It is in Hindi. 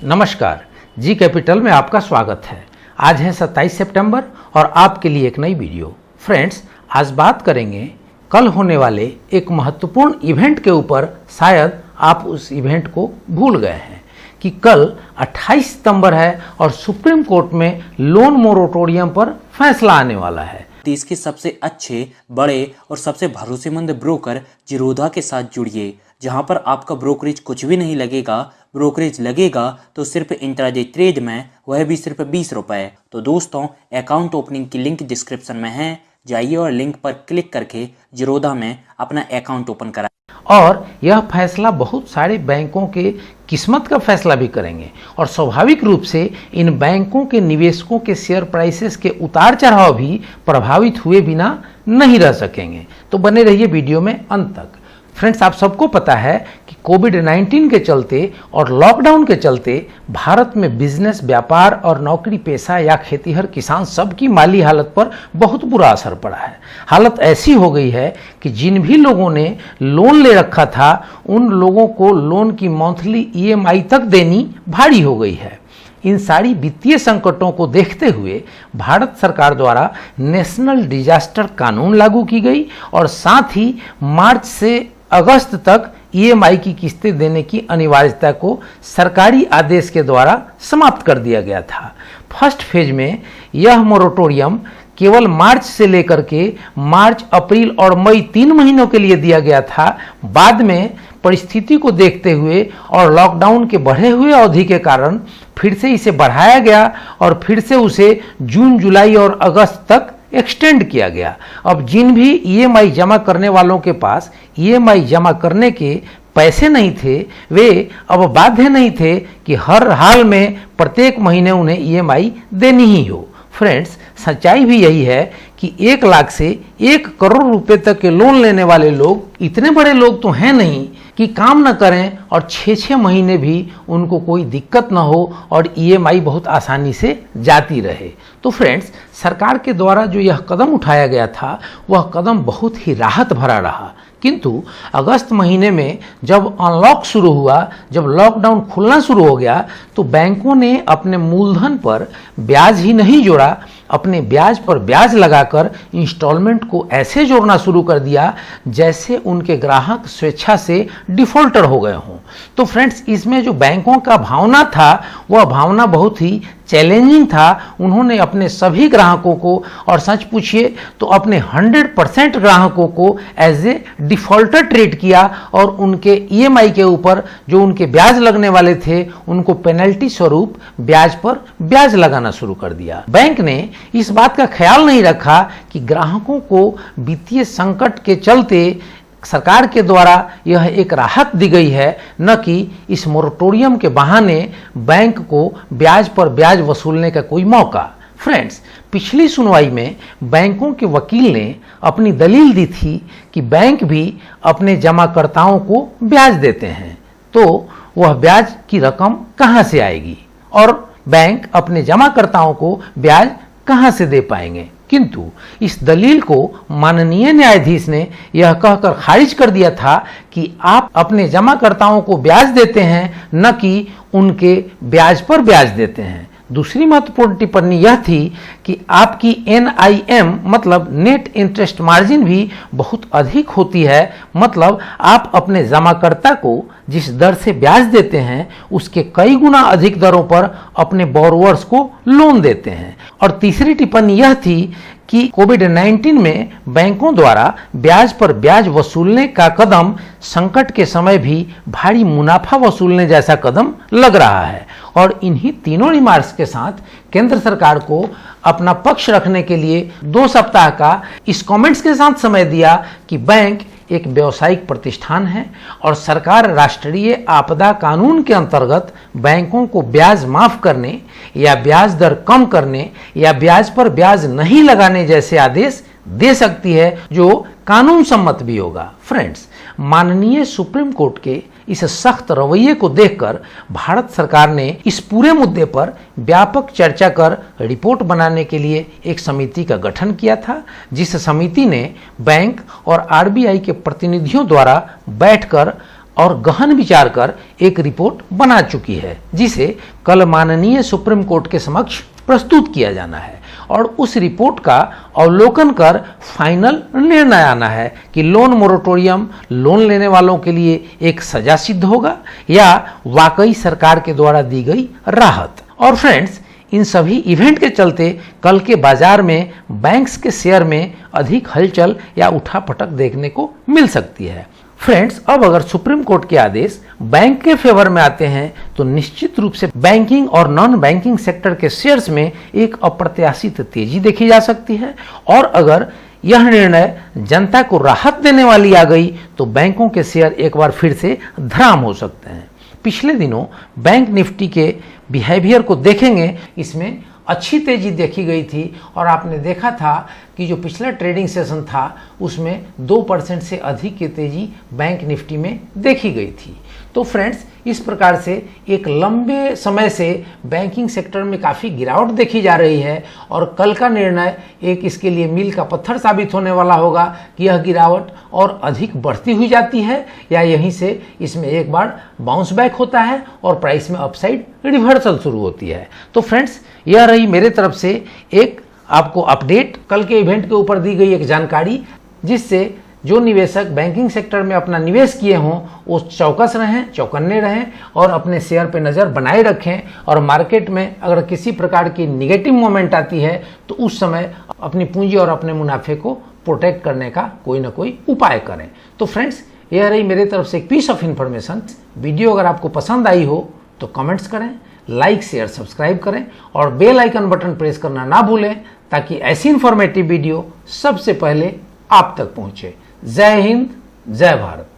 नमस्कार, जी कैपिटल में आपका स्वागत है। आज है 27 सितंबर और आपके लिए एक नई वीडियो। फ्रेंड्स, आज बात करेंगे कल होने वाले एक महत्वपूर्ण इवेंट के ऊपर। शायद आप उस इवेंट को भूल गए हैं कि कल 28 सितंबर है और सुप्रीम कोर्ट में लोन मोरेटोरियम पर फैसला आने वाला है। देश के सबसे अच्छे, बड़े और सबसे भरोसेमंद ब्रोकर जिरोधा के साथ जुड़िए, जहां पर आपका ब्रोकरेज कुछ भी नहीं लगेगा। ब्रोकरेज लगेगा तो सिर्फ इंट्राडे ट्रेड में, वह भी सिर्फ 20 रुपए। तो दोस्तों, अकाउंट ओपनिंग की लिंक डिस्क्रिप्शन में है, जाइए और लिंक पर क्लिक करके जिरोधा में अपना अकाउंट ओपन कराएं। और यह फैसला बहुत सारे बैंकों के किस्मत का फैसला भी करेंगे और स्वाभाविक रूप से इन बैंकों के निवेशकों के शेयर प्राइसेस के उतार चढ़ाव भी प्रभावित हुए बिना नहीं रह सकेंगे। तो बने रहिए वीडियो में अंत तक। फ्रेंड्स, आप सबको पता है कि कोविड-19 के चलते और लॉकडाउन के चलते भारत में बिजनेस, व्यापार और नौकरी पेशा या खेतीहर किसान सबकी माली हालत पर बहुत बुरा असर पड़ा है। हालत ऐसी हो गई है कि जिन भी लोगों ने लोन ले रखा था उन लोगों को लोन की मंथली EMI तक देनी भारी हो गई है। इन सारी वित्तीय संकटों को देखते हुए भारत सरकार द्वारा नेशनल डिजास्टर कानून लागू की गई और साथ ही मार्च से अगस्त तक EMI की किस्तें देने की अनिवार्यता को सरकारी आदेश के द्वारा समाप्त कर दिया गया था। फर्स्ट फेज में यह मोरेटोरियम केवल मार्च से लेकर के मार्च, अप्रैल और मई 3 महीनों के लिए दिया गया था। बाद में परिस्थिति को देखते हुए और लॉकडाउन के बढ़े हुए अवधि के कारण फिर से इसे बढ़ाया गया और फिर से उसे जून, जुलाई और अगस्त तक एक्सटेंड किया गया। अब जिन भी EMI जमा करने वालों के पास EMI जमा करने के पैसे नहीं थे, वे अब बाध्य नहीं थे कि हर हाल में प्रत्येक महीने उन्हें EMI देनी ही हो। फ्रेंड्स, सच्चाई भी यही है कि 1 लाख से 1 करोड़ रुपए तक के लोन लेने वाले लोग इतने बड़े लोग तो हैं नहीं कि काम न करें और 6-6 महीने भी उनको कोई दिक्कत न हो और EMI बहुत आसानी से जाती रहे। तो फ्रेंड्स, सरकार के द्वारा जो यह कदम उठाया गया था वह कदम बहुत ही राहत भरा रहा। किंतु अगस्त महीने में जब अनलॉक शुरू हुआ, जब लॉकडाउन खुलना शुरू हो गया, तो बैंकों ने अपने मूलधन पर ब्याज ही नहीं जोड़ा, अपने ब्याज पर ब्याज लगाकर इंस्टॉलमेंट को ऐसे जोड़ना शुरू कर दिया जैसे उनके ग्राहक स्वेच्छा से डिफॉल्टर हो गए हों। तो फ्रेंड्स, इसमें जो बैंकों का भावना था वह भावना बहुत ही चैलेंजिंग था। उन्होंने अपने सभी ग्राहकों को, और सच पूछिए तो अपने 100% ग्राहकों को एज ए डिफॉल्टर ट्रीट किया और उनके EMI के ऊपर जो उनके ब्याज लगने वाले थे उनको पेनल्टी स्वरूप ब्याज पर ब्याज लगाना शुरू कर दिया। बैंक ने इस बात का ख्याल नहीं रखा कि ग्राहकों को वित्तीय संकट के चलते सरकार के द्वारा यह एक राहत दी गई है, न कि इस मोरेटोरियम के बहाने बैंक को ब्याज पर ब्याज वसूलने का कोई मौका। फ्रेंड्स, पिछली सुनवाई में बैंकों के वकील ने अपनी दलील दी थी कि बैंक भी अपने जमाकर्ताओं को ब्याज देते हैं, तो वह ब्याज की रकम कहां से आएगी और बैंक अपने जमाकर्ताओं को ब्याज कहां से दे पाएंगे। किंतु इस दलील को माननीय न्यायाधीश ने यह कहकर खारिज कर दिया था कि आप अपने जमाकर्ताओं को ब्याज देते हैं, न कि उनके ब्याज पर ब्याज देते हैं। दूसरी महत्वपूर्ण टिप्पणी यह थी कि आपकी NIM मतलब नेट इंटरेस्ट मार्जिन भी बहुत अधिक होती है। मतलब आप अपने जमाकर्ता को जिस दर से ब्याज देते हैं उसके कई गुना अधिक दरों पर अपने बोरोवर्स को लोन देते हैं। और तीसरी टिप्पणी यह थी कि कोविड-19 में बैंकों द्वारा ब्याज पर ब्याज वसूलने का कदम संकट के समय भी भारी मुनाफा वसूलने जैसा कदम लग रहा है। और इन्हीं तीनों रिमार्क्स के साथ केंद्र सरकार को अपना पक्ष रखने के लिए 2 सप्ताह का इस कमेंट्स के साथ समय दिया कि बैंक एक व्यावसायिक प्रतिष्ठान है और सरकार राष्ट्रीय आपदा कानून के अंतर्गत बैंकों को ब्याज माफ करने या ब्याज दर कम करने या ब्याज पर ब्याज नहीं लगाने जैसे आदेश दे सकती है, जो कानून सम्मत भी होगा। फ्रेंड्स, माननीय सुप्रीम कोर्ट के इस सख्त रवैये को देखकर भारत सरकार ने इस पूरे मुद्दे पर व्यापक चर्चा कर रिपोर्ट बनाने के लिए एक समिति का गठन किया था, जिस समिति ने बैंक और RBI के प्रतिनिधियों द्वारा बैठकर और गहन विचार कर एक रिपोर्ट बना चुकी है, जिसे कल माननीय सुप्रीम कोर्ट के समक्ष प्रस्तुत किया जाना है और उस रिपोर्ट का अवलोकन कर फाइनल निर्णय आना है कि लोन मोरेटोरियम लोन लेने वालों के लिए एक सजा सिद्ध होगा या वाकई सरकार के द्वारा दी गई राहत। और फ्रेंड्स, इन सभी इवेंट के चलते कल के बाजार में बैंक्स के शेयर में अधिक हलचल या उठापटक देखने को मिल सकती है। फ्रेंड्स, अब अगर सुप्रीम कोर्ट के आदेश बैंक के फेवर में आते हैं तो निश्चित रूप से बैंकिंग और नॉन बैंकिंग सेक्टर के शेयर्स में एक अप्रत्याशित तेजी देखी जा सकती है और अगर यह निर्णय जनता को राहत देने वाली आ गई तो बैंकों के शेयर एक बार फिर से धराम हो सकते हैं। पिछले दिनों बैंक निफ्टी के बिहेवियर को देखेंगे, इसमें अच्छी तेजी देखी गई थी और आपने देखा था कि जो पिछला ट्रेडिंग सेशन था उसमें 2% से अधिक की तेजी बैंक निफ्टी में देखी गई थी। तो फ्रेंड्स, इस प्रकार से एक लंबे समय से बैंकिंग सेक्टर में काफ़ी गिरावट देखी जा रही है और कल का निर्णय एक इसके लिए मील का पत्थर साबित होने वाला होगा कि यह गिरावट और अधिक बढ़ती हुई जाती है या यहीं से इसमें एक बार बाउंस बैक होता है और प्राइस में अपसाइड रिवर्सल शुरू होती है। तो फ्रेंड्स, यह रही मेरे तरफ से एक आपको अपडेट, कल के इवेंट के ऊपर दी गई एक जानकारी, जिससे जो निवेशक बैंकिंग सेक्टर में अपना निवेश किए हों वो चौकस रहें, चौकन्ने रहें और अपने शेयर पे नज़र बनाए रखें और मार्केट में अगर किसी प्रकार की निगेटिव मोमेंट आती है तो उस समय अपनी पूंजी और अपने मुनाफे को प्रोटेक्ट करने का कोई ना कोई उपाय करें। तो फ्रेंड्स, यह रही मेरे तरफ से एक पीस ऑफ इन्फॉर्मेशन। वीडियो अगर आपको पसंद आई हो तो कमेंट्स करें, लाइक शेयर सब्सक्राइब करें और बेल आइकन बटन प्रेस करना ना भूलें ताकि ऐसी इन्फॉर्मेटिव वीडियो सबसे पहले आप तक पहुंचे। जय हिंद, जय भारत।